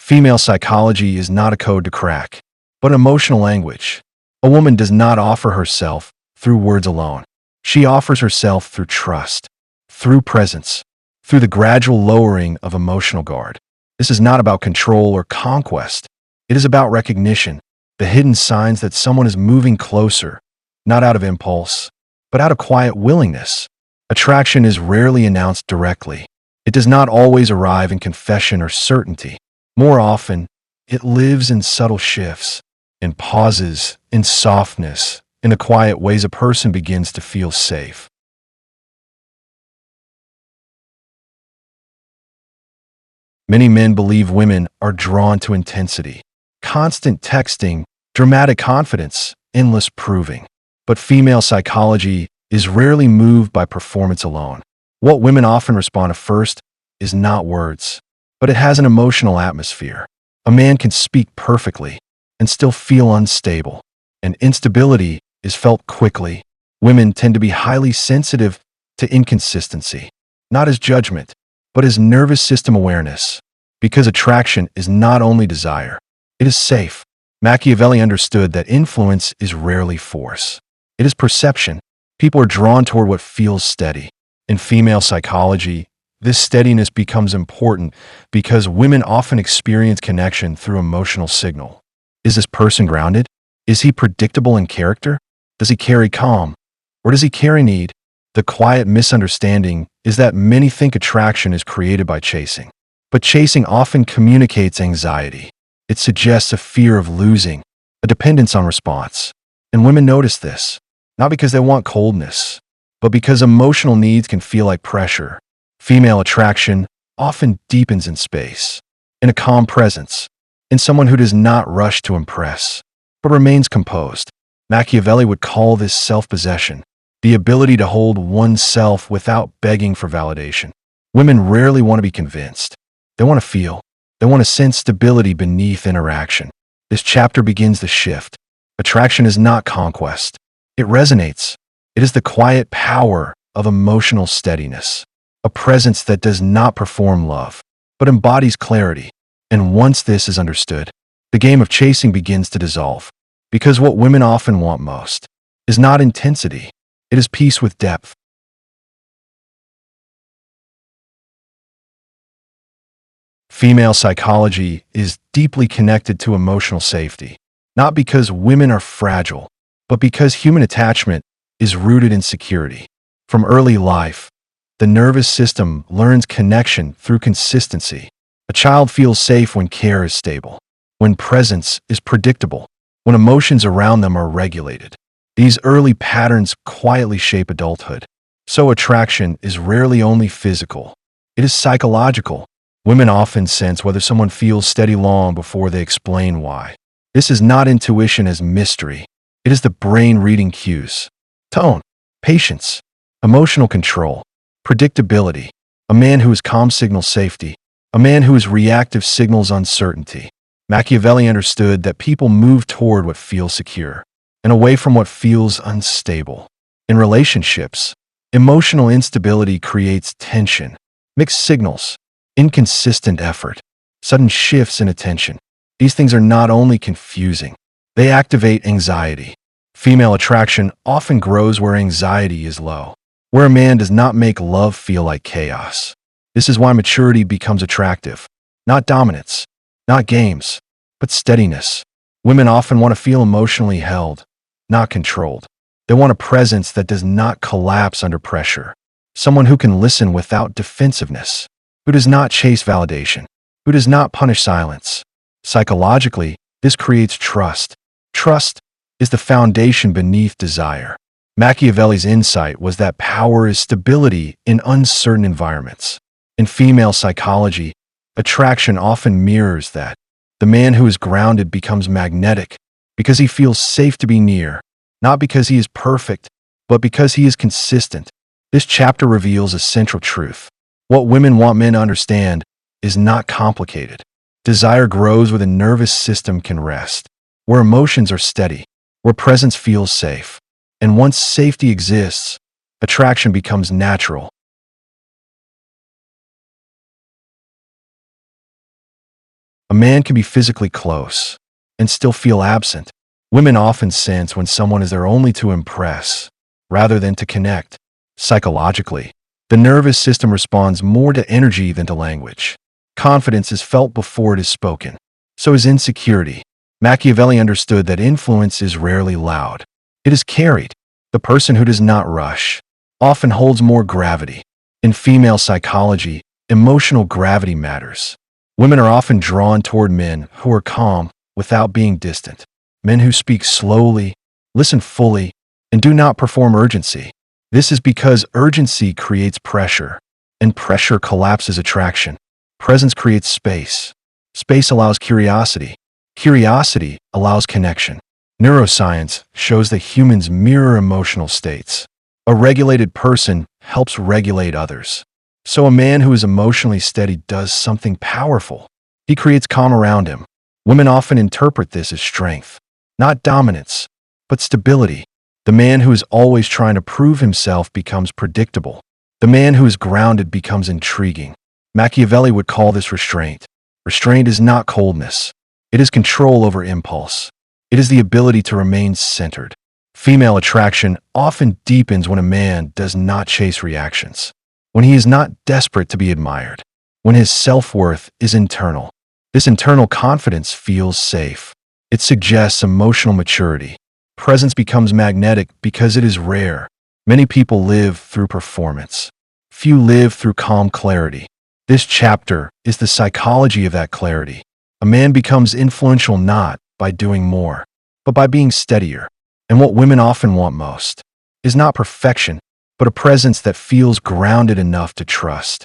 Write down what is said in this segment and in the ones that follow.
Female psychology is not a code to crack, but emotional language. A woman does not offer herself through words alone. She offers herself through trust, through presence, through the gradual lowering of emotional guard. This is not about control or conquest. It is about recognition, the hidden signs that someone is moving closer, not out of impulse, but out of quiet willingness. Attraction is rarely announced directly. It does not always arrive in confession or certainty. More often, it lives in subtle shifts, in pauses, in softness, in the quiet ways a person begins to feel safe. Many men believe women are drawn to intensity, constant texting, dramatic confidence, endless proving. But female psychology is rarely moved by performance alone. What women often respond to first is not words, but it has an emotional atmosphere. A man can speak perfectly and still feel unstable, and instability is felt quickly. Women tend to be highly sensitive to inconsistency, not as judgment, but as nervous system awareness, because attraction is not only desire, it is safe. Machiavelli understood that influence is rarely force. It is perception. People are drawn toward what feels steady. In female psychology, this steadiness becomes important because women often experience connection through emotional signal. Is this person grounded? Is he predictable in character? Does he carry calm? Or does he carry need? The quiet misunderstanding is that many think attraction is created by chasing. But chasing often communicates anxiety. It suggests a fear of losing, a dependence on response. And women notice this, not because they want coldness, but because emotional needs can feel like pressure. Female attraction often deepens in space, in a calm presence, in someone who does not rush to impress, but remains composed. Machiavelli would call this self-possession, the ability to hold oneself without begging for validation. Women rarely want to be convinced. They want to feel. They want to sense stability beneath interaction. This chapter begins the shift. Attraction is not conquest. It resonates. It is the quiet power of emotional steadiness, a presence that does not perform love, but embodies clarity. And once this is understood, the game of chasing begins to dissolve. Because what women often want most is not intensity, it is peace with depth. Female psychology is deeply connected to emotional safety, not because women are fragile, but because human attachment is rooted in security. From early life, the nervous system learns connection through consistency. A child feels safe when care is stable, when presence is predictable, when emotions around them are regulated. These early patterns quietly shape adulthood. So attraction is rarely only physical. It is psychological. Women often sense whether someone feels steady long before they explain why. This is not intuition as mystery. It is the brain reading cues. Tone, patience, emotional control, predictability. A man who is calm signals safety. A man who is reactive signals uncertainty. Machiavelli understood that people move toward what feels secure and away from what feels unstable. In relationships, emotional instability creates tension, mixed signals, inconsistent effort, sudden shifts in attention. These things are not only confusing, they activate anxiety. Female attraction often grows where anxiety is low, where a man does not make love feel like chaos. This is why maturity becomes attractive. Not dominance, not games, but steadiness. Women often want to feel emotionally held, not controlled. They want a presence that does not collapse under pressure. Someone who can listen without defensiveness, who does not chase validation, who does not punish silence. Psychologically, this creates trust. Trust is the foundation beneath desire. Machiavelli's insight was that power is stability in uncertain environments. In female psychology, attraction often mirrors that. The man who is grounded becomes magnetic because he feels safe to be near, not because he is perfect, but because he is consistent. This chapter reveals a central truth. What women want men to understand is not complicated. Desire grows where the nervous system can rest, where emotions are steady, where presence feels safe. And once safety exists, attraction becomes natural. A man can be physically close and still feel absent. Women often sense when someone is there only to impress rather than to connect. Psychologically, the nervous system responds more to energy than to language. Confidence is felt before it is spoken. So is insecurity. Machiavelli understood that influence is rarely loud. It is carried. The person who does not rush often holds more gravity. In female psychology, emotional gravity matters. Women are often drawn toward men who are calm without being distant. Men who speak slowly, listen fully, and do not perform urgency. This is because urgency creates pressure, and pressure collapses attraction. Presence creates space. Space allows curiosity. Curiosity allows connection. Neuroscience shows that humans mirror emotional states. A regulated person helps regulate others. So a man who is emotionally steady does something powerful. He creates calm around him. Women often interpret this as strength, not dominance, but stability. The man who is always trying to prove himself becomes predictable. The man who is grounded becomes intriguing. Machiavelli would call this restraint. Restraint is not coldness. It is control over impulse. It is the ability to remain centered. Female attraction often deepens when a man does not chase reactions, when he is not desperate to be admired, when his self-worth is internal. This internal confidence feels safe. It suggests emotional maturity. Presence becomes magnetic because it is rare. Many people live through performance. Few live through calm clarity. This chapter is the psychology of that clarity. A man becomes influential not by doing more, but by being steadier. And what women often want most is not perfection, but a presence that feels grounded enough to trust.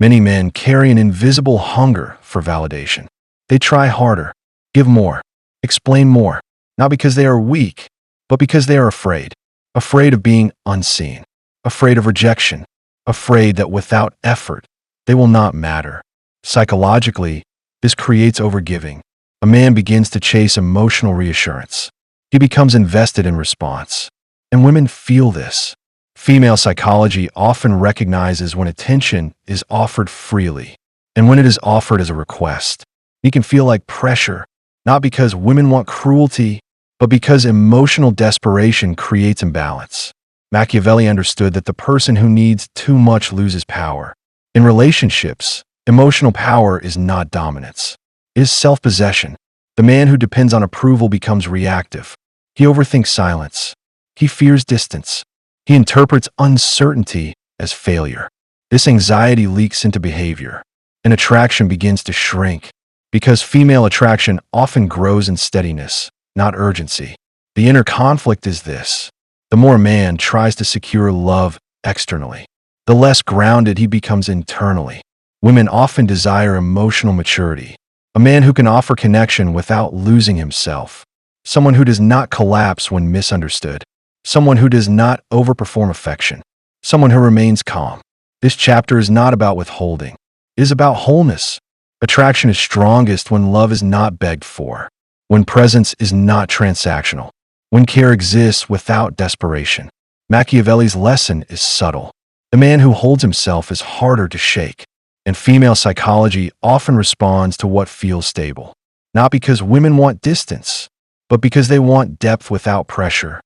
Many men carry an invisible hunger for validation. They try harder, give more, explain more, not because they are weak, but because they are afraid. Afraid of being unseen, afraid of rejection, afraid that without effort, they will not matter. Psychologically, this creates overgiving. A man begins to chase emotional reassurance. He becomes invested in response. And women feel this. Female psychology often recognizes when attention is offered freely and when it is offered as a request. It can feel like pressure, not because women want cruelty, but because emotional desperation creates imbalance. Machiavelli understood that the person who needs too much loses power. In relationships, emotional power is not dominance. It is self-possession. The man who depends on approval becomes reactive. He overthinks silence. He fears distance. He interprets uncertainty as failure. This anxiety leaks into behavior, and attraction begins to shrink, because female attraction often grows in steadiness, not urgency. The inner conflict is this. The more a man tries to secure love externally, the less grounded he becomes internally. Women often desire emotional maturity, a man who can offer connection without losing himself, someone who does not collapse when misunderstood, someone who does not overperform affection, someone who remains calm. This chapter is not about withholding. It is about wholeness. Attraction is strongest when love is not begged for, when presence is not transactional, when care exists without desperation. Machiavelli's lesson is subtle. The man who holds himself is harder to shake, and female psychology often responds to what feels stable, not because women want distance, but because they want depth without pressure.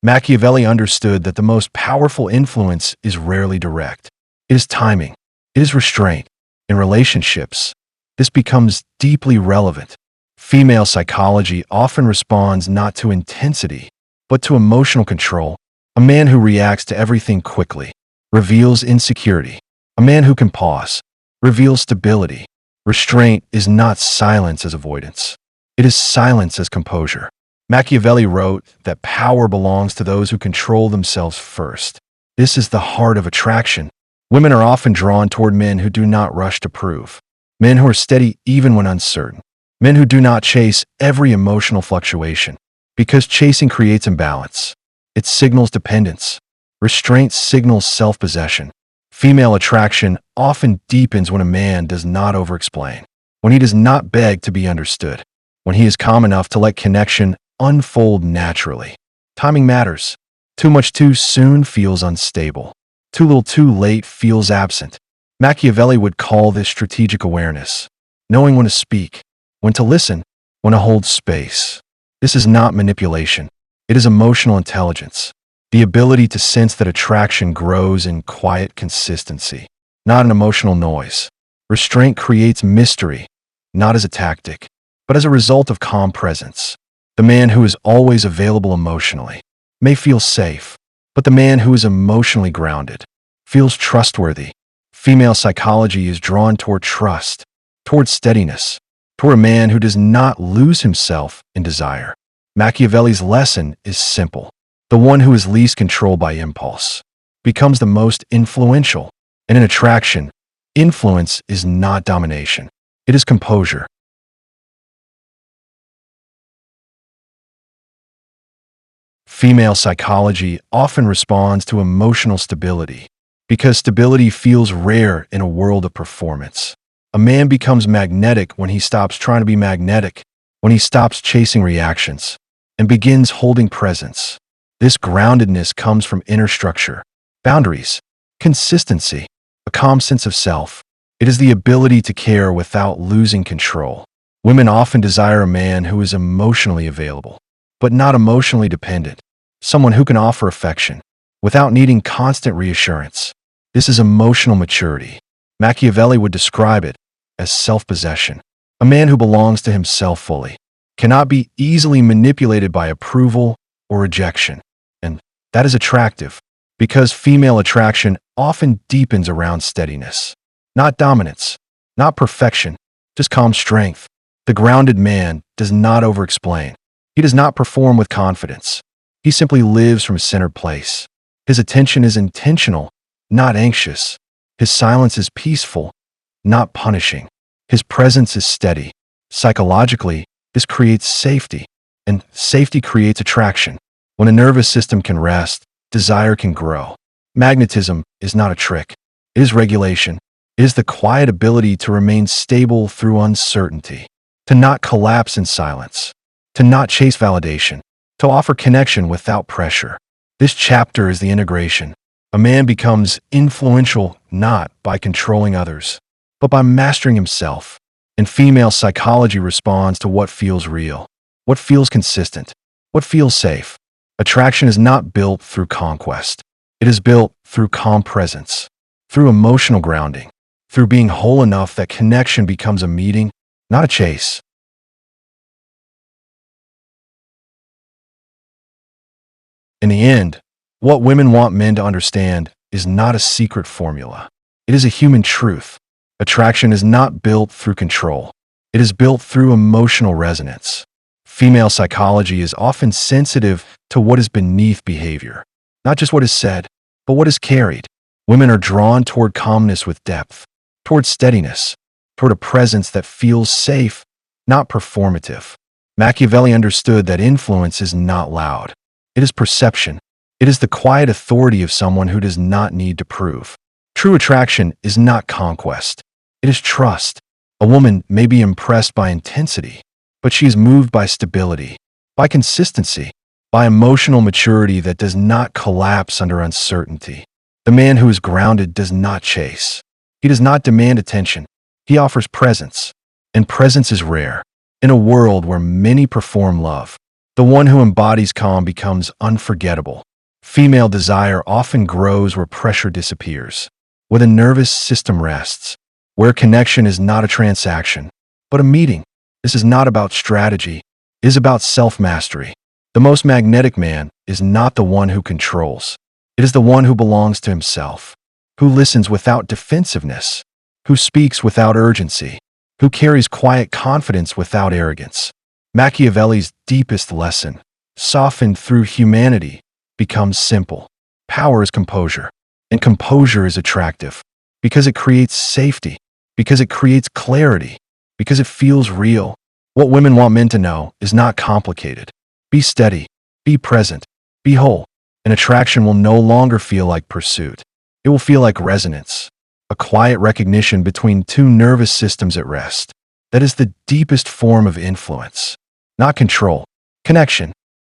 Machiavelli understood that the most powerful influence is rarely direct. It is timing. It is restraint. In relationships, this becomes deeply relevant. Female psychology often responds not to intensity, but to emotional control. A man who reacts to everything quickly reveals insecurity. A man who can pause reveals stability. Restraint is not silence as avoidance. It is silence as composure. Machiavelli wrote that power belongs to those who control themselves first. This is the heart of attraction. Women are often drawn toward men who do not rush to prove, men who are steady even when uncertain, men who do not chase every emotional fluctuation, because chasing creates imbalance. It signals dependence. Restraint signals self-possession. Female attraction often deepens when a man does not over-explain, when he does not beg to be understood, when he is calm enough to let connection unfold naturally. Timing matters. Too much too soon feels unstable. Too little too late feels absent. Machiavelli would call this strategic awareness, knowing when to speak, when to listen, when to hold space. This is not manipulation. It is emotional intelligence, the ability to sense that attraction grows in quiet consistency, not an emotional noise. Restraint creates mystery, not as a tactic, but as a result of calm presence. The man who is always available emotionally may feel safe, but the man who is emotionally grounded feels trustworthy. Female psychology is drawn toward trust, toward steadiness, toward a man who does not lose himself in desire. Machiavelli's lesson is simple. The one who is least controlled by impulse becomes the most influential. And in attraction, influence is not domination. It is composure. Female psychology often responds to emotional stability because stability feels rare in a world of performance. A man becomes magnetic when he stops trying to be magnetic, when he stops chasing reactions, and begins holding presence. This groundedness comes from inner structure, boundaries, consistency, a calm sense of self. It is the ability to care without losing control. Women often desire a man who is emotionally available, but not emotionally dependent. Someone who can offer affection without needing constant reassurance. This is emotional maturity. Machiavelli would describe it as self-possession. A man who belongs to himself fully cannot be easily manipulated by approval or rejection. And that is attractive because female attraction often deepens around steadiness. Not dominance, not perfection, just calm strength. The grounded man does not overexplain. He does not perform with confidence. He simply lives from a centered place. His attention is intentional, not anxious. His silence is peaceful, not punishing. His presence is steady. Psychologically, this creates safety, and safety creates attraction. When a nervous system can rest, desire can grow. Magnetism is not a trick. It is regulation. It is the quiet ability to remain stable through uncertainty, to not collapse in silence, to not chase validation, to offer connection without pressure. This chapter is the integration. A man becomes influential not by controlling others, but by mastering himself. And female psychology responds to what feels real, what feels consistent, what feels safe. Attraction is not built through conquest. It is built through calm presence, through emotional grounding, through being whole enough that connection becomes a meeting, not a chase. In the end, what women want men to understand is not a secret formula. It is a human truth. Attraction is not built through control. It is built through emotional resonance. Female psychology is often sensitive to what is beneath behavior, not just what is said, but what is carried. Women are drawn toward calmness with depth, toward steadiness, toward a presence that feels safe, not performative. Machiavelli understood that influence is not loud. It is perception. It is the quiet authority of someone who does not need to prove. True attraction is not conquest. It is trust. A woman may be impressed by intensity, but she is moved by stability, by consistency, by emotional maturity that does not collapse under uncertainty. The man who is grounded does not chase. He does not demand attention. He offers presence, and presence is rare. In a world where many perform love, the one who embodies calm becomes unforgettable. Female desire often grows where pressure disappears, where the nervous system rests, where connection is not a transaction, but a meeting. This is not about strategy. It is about self-mastery. The most magnetic man is not the one who controls. It is the one who belongs to himself, who listens without defensiveness, who speaks without urgency, who carries quiet confidence without arrogance. Machiavelli's deepest lesson, softened through humanity, becomes simple. Power is composure, and composure is attractive because it creates safety, because it creates clarity, because it feels real. What women want men to know is not complicated. Be steady, be present, be whole. An attraction will no longer feel like pursuit. It will feel like resonance, a quiet recognition between two nervous systems at rest. That is the deepest form of influence. Not control, connection.